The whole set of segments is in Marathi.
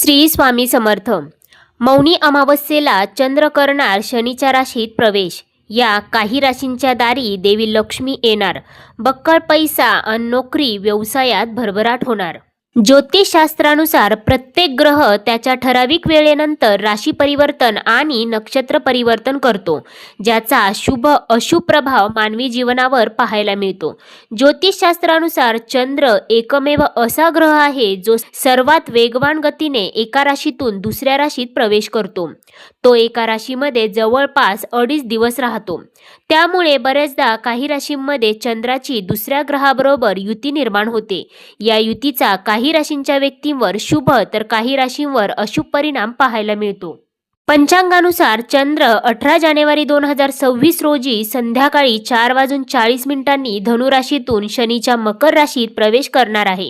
श्री स्वामी समर्थ। मौनी अमावस्येला चंद्र करणार शनीच्या राशीत प्रवेश। या काही राशींच्या दारी देवी लक्ष्मी येणार। बक्कळ पैसा अन नोकरी व्यवसायात भरभराट होणार। ज्योतिषशास्त्रानुसार प्रत्येक ग्रह त्याच्या ठराविक वेळेनंतर राशी परिवर्तन आणि नक्षत्र परिवर्तन करतो, ज्याचा शुभ अशुभ प्रभाव मानवी जीवनावर पाहायला मिळतो। ज्योतिषशास्त्रानुसार चंद्र एकमेव असा ग्रह आहे जो सर्वात वेगवान गतीने एका राशीतून दुसऱ्या राशीत प्रवेश करतो। तो एका राशीमध्ये जवळपास 2.5 दिवस राहतो। त्यामुळे बरेचदा काही राशींमध्ये चंद्राची दुसऱ्या ग्रहाबरोबर युती निर्माण होते। या युतीचा काही राशींच्या व्यक्तींवर शुभ तर काही राशींवर अशुभ परिणाम पाहायला मिळतो। पंचांगानुसार चंद्र 18 जानेवारी 2026 रोजी संध्याकाळी 4:40 धनु राशीतून शनीच्या मकर राशीत प्रवेश करणार आहे।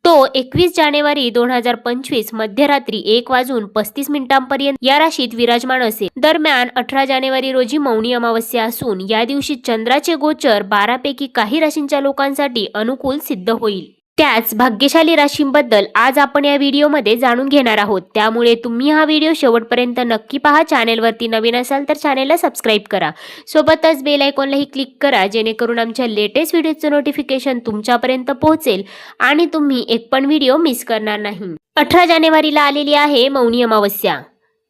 तो 21 जानेवारी 2025 मध्यरात्री 1:35 पर्यंत या राशीत विराजमान असेल। दरम्यान 18 जानेवारी रोजी मौनी अमावस्या असून या दिवशी चंद्राचे गोचर 12 पैकी काही राशींच्या लोकांसाठी अनुकूल सिद्ध होईल। त्याच भाग्यशाली राशींबद्दल आज आपण या व्हिडिओमध्ये जाणून घेणार आहोत, त्यामुळे तुम्ही हा व्हिडिओ शेवटपर्यंत नक्की पहा। चॅनेलवरती नवीन असाल तर चॅनेलला सबस्क्राईब करा, सोबतच बेल आयकॉनलाही क्लिक करा, जेणेकरून आमच्या लेटेस्ट व्हिडिओचं नोटिफिकेशन तुमच्यापर्यंत पोहोचेल आणि तुम्ही एक पण व्हिडिओ मिस करणार नाही। 18 जानेवारीला आलेली आहे मौनी अमावस्या।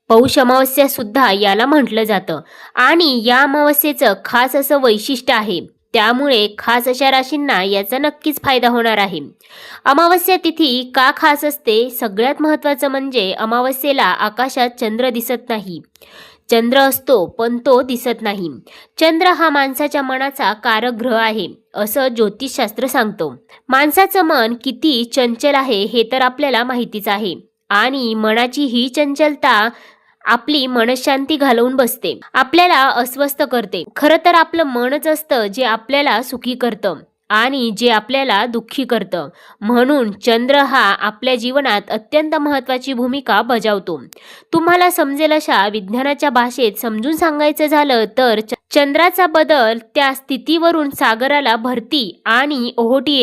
पौष अमावस्या सुद्धा याला म्हटलं जातं आणि या अमावस्येचं खास असं वैशिष्ट्य आहे, त्यामुळे खास अशा राशींना याचा नक्कीच फायदा होणार आहे। अमावस्या तिथी का खास असते? सगळ्यात महत्त्वाचं म्हणजे अमावस्येला आकाशात चंद्र दिसत नाही। चंद्र असतो पण तो दिसत नाही। चंद्र हा माणसाच्या मनाचा कारक ग्रह आहे असं ज्योतिषशास्त्र सांगतो। माणसाचं मन किती चंचल आहे हे तर आपल्याला माहितीच आहे आणि मनाची ही चंचलता आपली मनशांती घालवून बसते, आपल्याला अस्वस्थ करते। खरं तर आपलं मनच असतं जे आपल्याला सुखी करतं आणि जे आपल्याला दुःखी करतं। म्हणून चंद्र हा आपल्या जीवनात अत्यंत महत्त्वाची भूमिका बजावतो। तुम्हाला समजेल अशा विज्ञानाच्या भाषेत समजून सांगायचं झालं तर चंद्राचा बदल त्या स्थितीवरून सागराला भरती आणि ओहोटी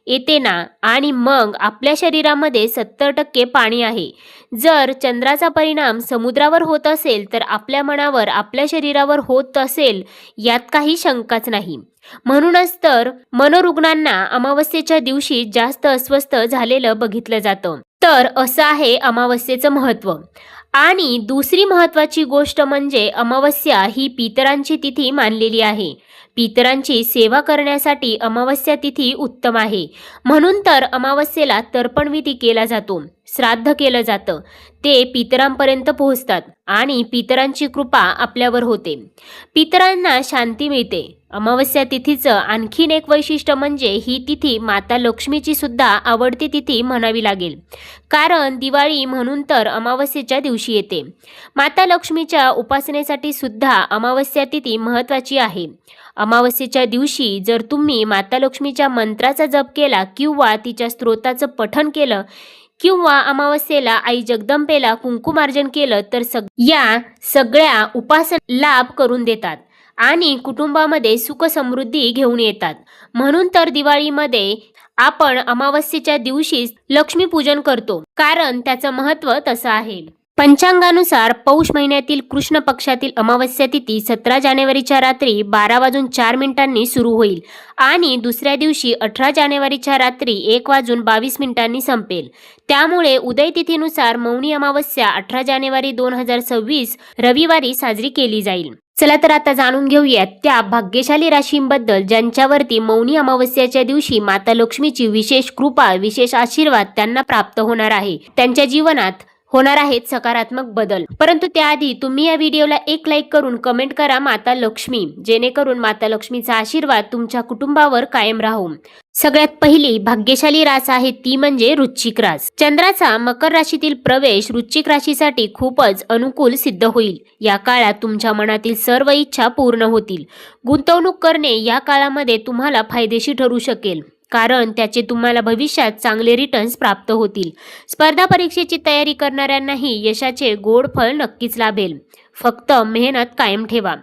येते ना, आणि मग आपल्या शरीरामध्ये 70% पाणी आहे। जर चंद्राचा परिणाम समुद्रावर होत असेल तर आपल्या मनावर आपल्या शरीरावर होत असेल यात काही शंकाच नाही। म्हणूनच तर मनोरुग्णांना अमावस्येच्या दिवशी जास्त अस्वस्थ झालेलं बघितलं जातं। तर असं आहे अमावस्येचं महत्त्व। आणि दुसरी महत्त्वाची गोष्ट म्हणजे अमावस्या ही पितरांची तिथी मानलेली आहे। पितरांची सेवा करण्यासाठी अमावस्या तिथी उत्तम आहे। म्हणून तर अमावस्येला तर्पणविधी केला जातो, श्राद्ध केलं जातं, ते पितरांपर्यंत पोहोचतात आणि पितरांची कृपा आपल्यावर होते, पितरांना शांती मिळते। अमावस्या तिथीचं आणखीन एक वैशिष्ट्य म्हणजे ही तिथी माता लक्ष्मीची सुद्धा आवडती तिथी म्हणावी लागेल, कारण दिवाळी म्हणून तर अमावस्येच्या दिवशी येते। माता लक्ष्मीच्या उपासनेसाठी सुद्धा अमावस्या तिथी महत्त्वाची आहे। अमावस्येच्या दिवशी जर तुम्ही माता लक्ष्मीच्या मंत्राचा जप केला किंवा तिच्या स्तोत्राचं पठण केलं किंवा अमावस्येला आई जगदंबेला कुंकुमार्जन केलं तर या सगळ्या उपासना लाभ करून देतात आणि कुटुंबामध्ये सुख समृद्धी घेऊन येतात। म्हणून तर दिवाळीमध्ये आपण अमावस्येच्या दिवशीच लक्ष्मी पूजन करतो, कारण त्याचं महत्त्व तसं आहे। पंचांगानुसार पौष महिन्यातील कृष्ण पक्षातील अमावस्या तिथी 17 जानेवारीच्या रात्री 12:04 सुरू होईल आणि दुसऱ्या दिवशी 18 जानेवारीच्या रात्री 1:22 संपेल। त्यामुळे उदय तिथीनुसार मौनी अमावस्या 18 जानेवारी 2026 रविवारी साजरी केली जाईल। चला तर आता जाणून घेऊयात त्या भाग्यशाली राशींबद्दल ज्यांच्यावरती मौनी अमावस्याच्या दिवशी माता लक्ष्मीची विशेष कृपा, विशेष आशीर्वाद त्यांना प्राप्त होणार आहे। त्यांच्या जीवनात होणार आहेत सकारात्मक बदल। परंतु त्याआधी तुम्ही या व्हिडिओला एक लाईक करून कमेंट करा माता लक्ष्मी, जेणेकरून माता लक्ष्मीचा आशीर्वाद तुमच्या कुटुंबावर कायम राहू। सगळ्यात पहिली भाग्यशाली रास आहे ती म्हणजे वृश्चिक रास। चंद्राचा मकर राशीतील प्रवेश वृश्चिक राशीसाठी खूपच अनुकूल सिद्ध होईल। या काळात तुमच्या मनातील सर्व इच्छा पूर्ण होतील। गुंतवणूक करणे या काळामध्ये तुम्हाला फायदेशीर ठरू शकेल, कारण त्याचे तुम्हाला भविष्यात चांगले रिटर्न्स प्राप्त होतील। स्पर्धा परीक्षेची तयारी करणाऱ्यांनाही यशाचे गोड फळ नक्कीच लाभेल। फक्त मेहनत कायम ठेवा.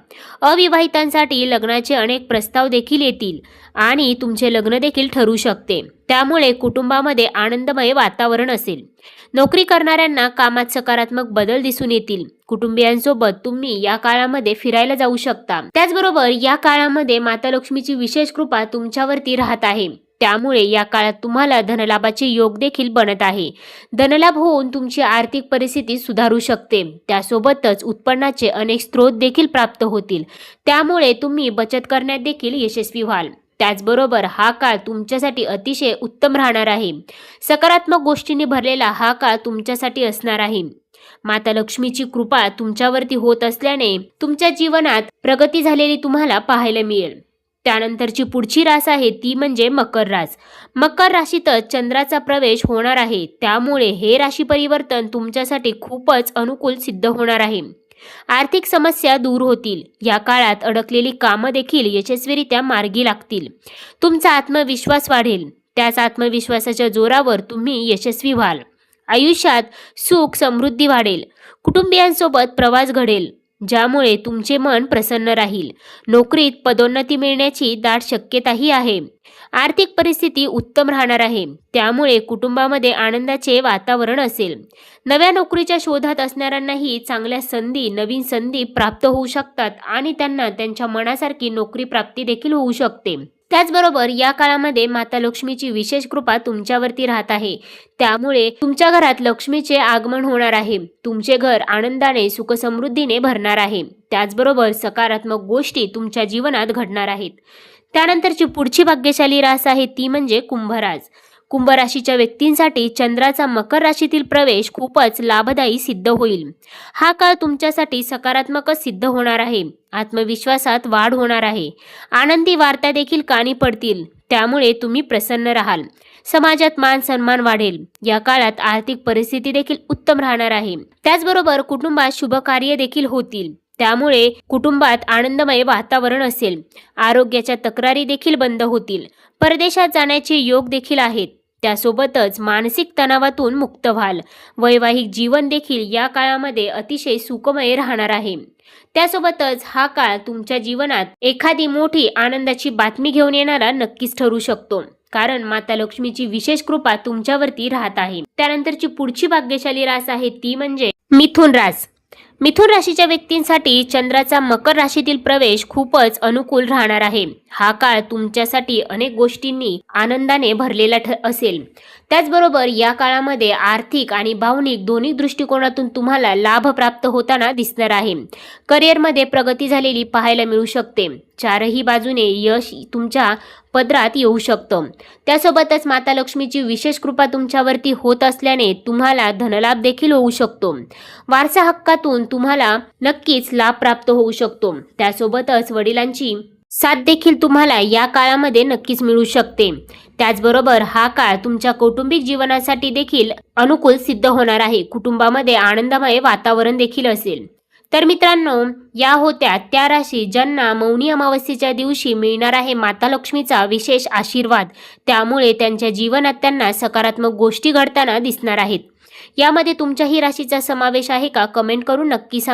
अविवाहितांसाठी लग्नाचे अनेक प्रस्ताव देखील येतील आणि तुमचे लग्न देखील ठरू शकते. त्यामुळे कुटुंबामध्ये आनंदमय वातावरण असेल. नोकरी करणाऱ्यांना कामात सकारात्मक बदल दिसून येतील. कुटुंबियांसोबत तुम्ही या काळामध्ये फिरायला जाऊ शकता. त्याचबरोबर या काळामध्ये माता लक्ष्मीची विशेष कृपा तुमच्यावरती राहत आहे. त्यामुळे या काळात तुम्हाला धनलाभाचे योग देखील बनत आहे. धनलाभ होऊन तुमची आर्थिक परिस्थिती सुधारू शकते. त्यासोबतच उत्पन्नाचे अनेक स्रोत देखील प्राप्त होतील. त्यामुळे तुम्ही बचत करण्यात देखील यशस्वी व्हाल. त्याचबरोबर हा काळ तुमच्यासाठी अतिशय उत्तम राहणार आहे. सकारात्मक गोष्टींनी भरलेला हा काळ तुमच्यासाठी असणार आहे. माता लक्ष्मीची कृपा तुमच्यावरती होत असल्याने तुमच्या जीवनात प्रगती झालेली तुम्हाला पाहायला मिळेल. त्यानंतरची पुढची रास आहे ती म्हणजे मकर रास. मकर राशीतच चंद्राचा प्रवेश होणार आहे. त्यामुळे हे राशी परिवर्तन तुमच्यासाठी खूपच अनुकूल सिद्ध होणार आहे. आर्थिक समस्या दूर होतील. या काळात अडकलेली कामं देखील यशस्वीरित्या मार्गी लागतील. तुमचा आत्मविश्वास वाढेल. त्याच आत्मविश्वासाच्या जोरावर तुम्ही यशस्वी व्हाल. आयुष्यात सुख समृद्धी वाढेल. कुटुंबियांसोबत प्रवास घडेल, ज्यामुळे तुमचे मन प्रसन्न राहील. नोकरीत पदोन्नती मिळण्याची दाट शक्यताही आहे. आर्थिक परिस्थिती उत्तम राहणार आहे. त्यामुळे कुटुंबामध्ये आनंदाचे वातावरण असेल. नव्या नोकरीच्या शोधात असणाऱ्यांनाही चांगल्या संधी, नवीन संधी प्राप्त होऊ शकतात आणि त्यांना त्यांच्या मनासारखी नोकरी प्राप्ती देखील होऊ शकते. त्याचबरोबर या काळामध्ये माता लक्ष्मीची विशेष कृपा तुमच्यावरती राहत आहे. त्यामुळे तुमच्या घरात लक्ष्मीचे आगमन होणार आहे. तुमचे घर आनंदाने, सुखसमृद्धीने भरणार आहे. त्याचबरोबर सकारात्मक गोष्टी तुमच्या जीवनात घडणार आहेत. त्यानंतरची पुढची भाग्यशाली रास आहे ती म्हणजे कुंभरास. कुंभ राशीच्या व्यक्तींसाठी चंद्राचा मकर राशीतील प्रवेश खूपच लाभदायी सिद्ध होईल. हा काळ तुमच्यासाठी सकारात्मकच सिद्ध होणार आहे. आत्मविश्वासात वाढ होणार आहे. आनंदी वार्ता देखील कानी पडतील. त्यामुळे तुम्ही प्रसन्न राहाल. समाजात मान सन्मान वाढेल. या काळात आर्थिक परिस्थिती देखील उत्तम राहणार आहे. त्याचबरोबर कुटुंबात शुभ कार्य देखील होतील. त्यामुळे कुटुंबात आनंदमय वातावरण असेल. आरोग्याच्या तक्रारी देखील बंद होतील. परदेशात जाण्याचे योग देखील आहेत. त्यासोबतच मानसिक तणावातून मुक्त व्हाल. वैवाहिक जीवन देखील या काळामध्ये अतिशय सुखमय राहणार आहे. त्यासोबतच हा काळ तुमच्या जीवनात एखादी मोठी आनंदाची बातमी घेऊन येणारा नक्कीच ठरू शकतो. कारण माता लक्ष्मीची विशेष कृपा तुमच्यावरती राहत आहे. त्यानंतरची पुढची भाग्यशाली रास आहे ती म्हणजे मिथुन रास. मिथुन राशीच्या व्यक्तींसाठी चंद्राचा मकर राशीतील प्रवेश खूपच अनुकूल राहणार आहे. हा काळ तुमच्यासाठी अनेक गोष्टींनी आनंदाने भरलेला असेल. त्याचबरोबर या काळामध्ये आर्थिक आणि भावनिक दोन्ही दृष्टिकोनातून तुम्हाला लाभ प्राप्त होताना दिसणार आहे. करिअरमध्ये प्रगती झालेली पाहायला मिळू शकते. चारही बाजूने यश तुमच्या पदरात येऊ शकतं. त्यासोबतच माता लक्ष्मीची विशेष कृपा तुमच्यावरती होत असल्याने तुम्हाला धनलाभ देखील होऊ शकतो. वारसा हक्कातून तुम्हाला नक्कीच लाभ प्राप्त होऊ शकतो. त्यासोबतच वडिलांची साथ देखील तुम्हाला या काळामध्ये नक्कीच मिळू शकते. त्याचबरोबर हा काळ तुमच्या कौटुंबिक जीवनासाठी देखील अनुकूल सिद्ध होणार आहे. कुटुंबामध्ये आनंदमय वातावरण देखील असेल. तर मित्रांनो, या होत्या त्या राशी ज्यांना मौनी अमावस्येच्या दिवशी मिळणार आहे माता लक्ष्मीचा विशेष आशीर्वाद. त्यामुळे त्यांच्या जीवनात त्यांना सकारात्मक गोष्टी घडताना दिसणार आहेत. यामध्ये तुमच्याही राशीचा समावेश आहे का? कमेंट करून नक्की सांगा.